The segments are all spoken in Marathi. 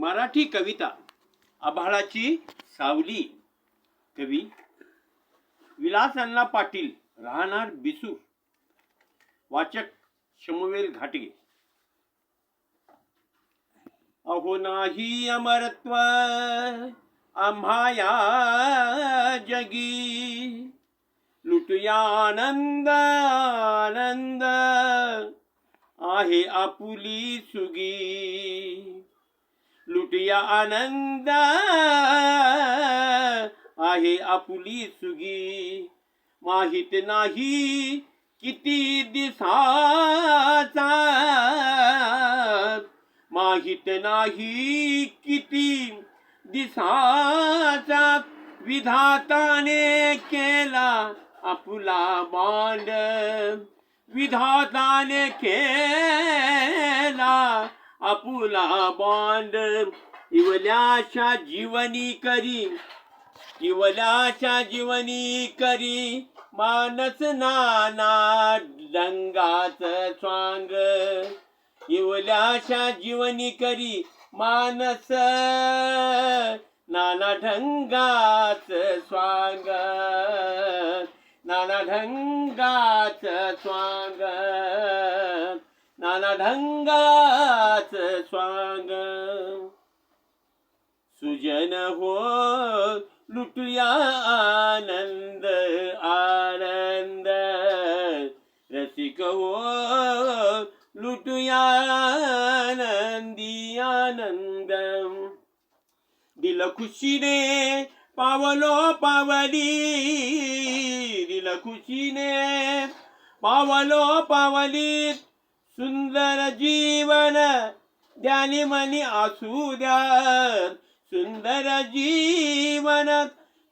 मराठी कविता आभाळाची सावली. कवी विलास अण्णा पाटील, राहणार बिसूर. वाचक शमुवेल घाटगे. अहो नाही अमरत्व आम्हा या जगी, लुटूया आनंद आनंद आहे आपुली सुगी. लुटूया आनंद आहे आपुली सुगी. माहित नाही किती दिसाचा, माहित नाही किती दिसाचा विधाताने केला आपुला बांध. विधाताने केला आपुला बांध. इवल्याच्या जीवनी करी, इवल्याच्या जीवनी करी मानस नाना ढंगाच स्वांग. इवल्याच्या जीवनी करी मानस नाना ढंगाच स्वांग. नाना ढंगाच स्वांग, नाना ढंगाच स्वांग. सुजन हो लुटूया आनंद आनंद, रसिक हो लुटूया आनंदी आनंद. दिल खुशीने पावलो पावली, दिल खुशीने पावलो पावली. सुंदर जीवन द्यानी मनी असू द्या, सुंदर जीवन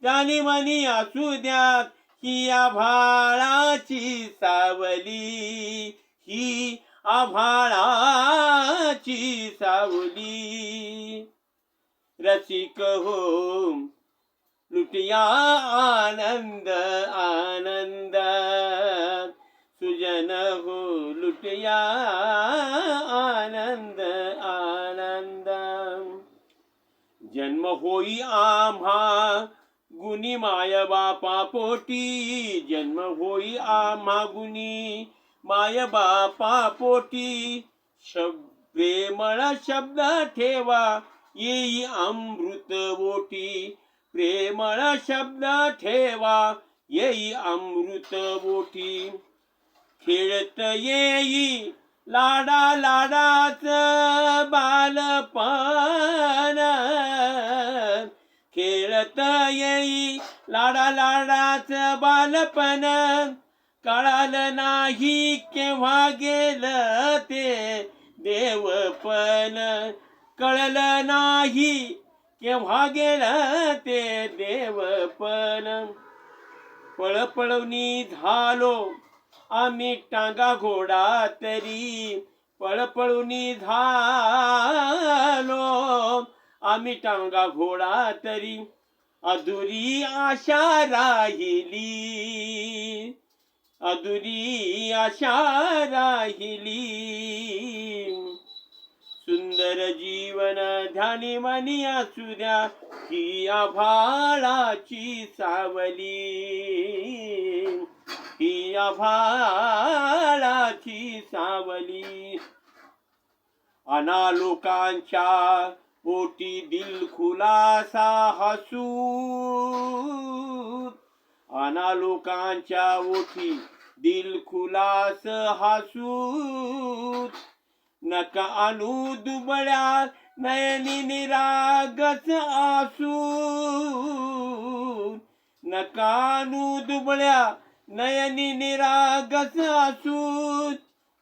द्यानी मनी असू द्या. ही आभाळाची सावली, ही आभाळाची सावली. रसिक हो लुटूया आनंद आनंद, सुजन हो लुटूया आनंद आनंद. जन्म होई आम्हा गुणी माय बापा पोटी, जन्म होई आम्हा गुणी माय बापा पोटी. प्रेमळ शब्द ठेवा येई अमृत बोटी, प्रेमळ शब्द ठेवा येई अमृत बोटी. खेळत येई लाडा लाडाच बालपण, खेळत येई लाडा लाडाच बालपण. कळालं नाही केव्हा गेलं ते देवपण, कळलं नाही केव्हा गेलं ते देवपण. पळपळवणी झालो आम्ही टांगा घोडा तरी, पळपळूनी झालो आम्ही टांगा घोडा तरी. अधुरी आशा राहिली, अधुरी आशा राहिली. सुंदर जीवन ध्यानी मनी असू द्या, ही आभाळाची सावली, ही आभाळाची सावली. अनालोकांच्या पोटी दिल खुलासा हसू, अनालोकांच्या ओठी दिल खुलास हसू. नका आणू दुबळ्या नयनी निरागस आसू, नका आणू दुबळ्या नयनी निरागस आसू.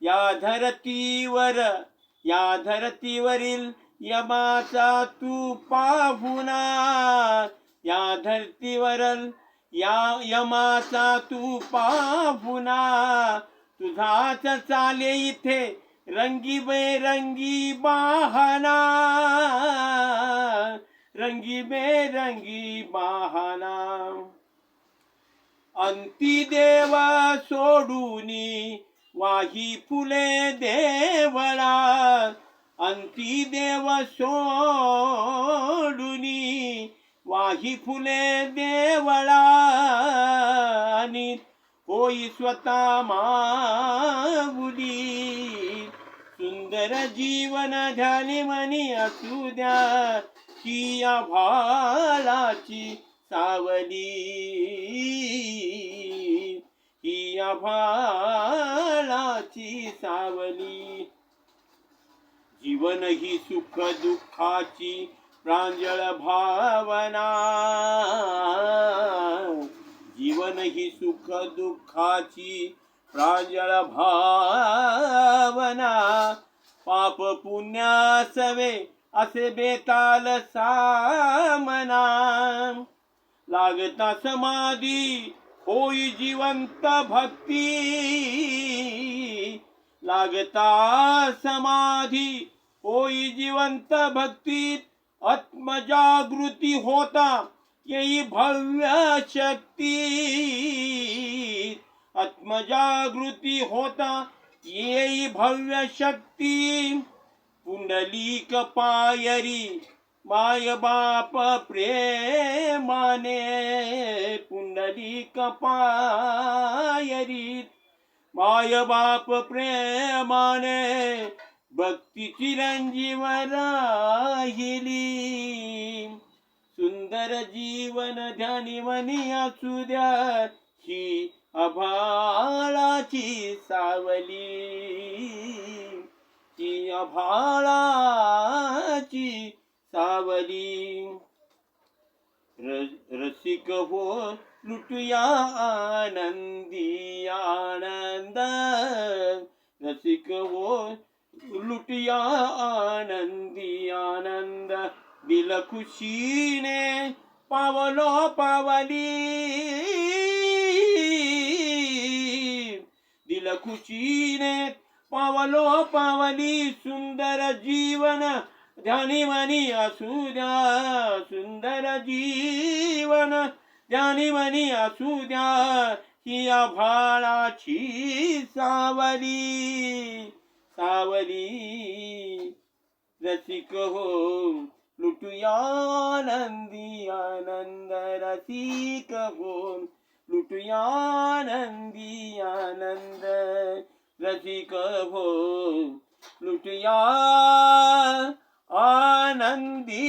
या धरतीवर, या धरतीवरील यमाचा तू पाहुणा, या धरतीवरील या यमाचा तू पाहुणा. तुझाच चाले इथे रंगी बेरंगी बहाना, रंगी बेरंगी बहाना. अंती देव सोडूनी वाही फुले देवळा, अंती देव सोडुनी वाही फुले देवळानी होई स्वतः माऊली सुंदर जीवन झाले मनी असू द्या ही आभाळाची सावली ही आभाळाची सावली जीवन ही सुख दुःखाची प्रांजळ भावना जीवन ही सुख दुःखाची प्रांजळ भावना पाप पुण्यासवे असे बेताल सामना लागता समाधी होई जिवंत भक्ती लागता समाधी होई जिवंत भक्तीत आत्मजागृती होता येई भव्य शक्ती आत्मजागृती होता येई भव्य शक्ती पुंडलिक पायरी माय बाप प्रेमाने पुंडलिक पायरी माय बाप प्रेमाने भक्ती चिरंजीव राहिली सुंदर जीवन ध्यानी मनी असू द्या ही आभाळाची सावली ही आभाळाची सावली रसिक हो लुटूया आनंदी आनंद रसिक हो लुटूया आनंदी आनंद दिल खुशीने पावलो पावली दिल खुशीने पावलो पावली सुंदर जीवन ध्यानी मनी असू द्या सुंदर जीवन ध्यानी मनी असू द्या ही आभाळाची सावली सावली रसिक हो लुटूया आनंदी आनंद रसिक हो लुटूया आनंदी आनंद रसिक हो लुटूया आनंदी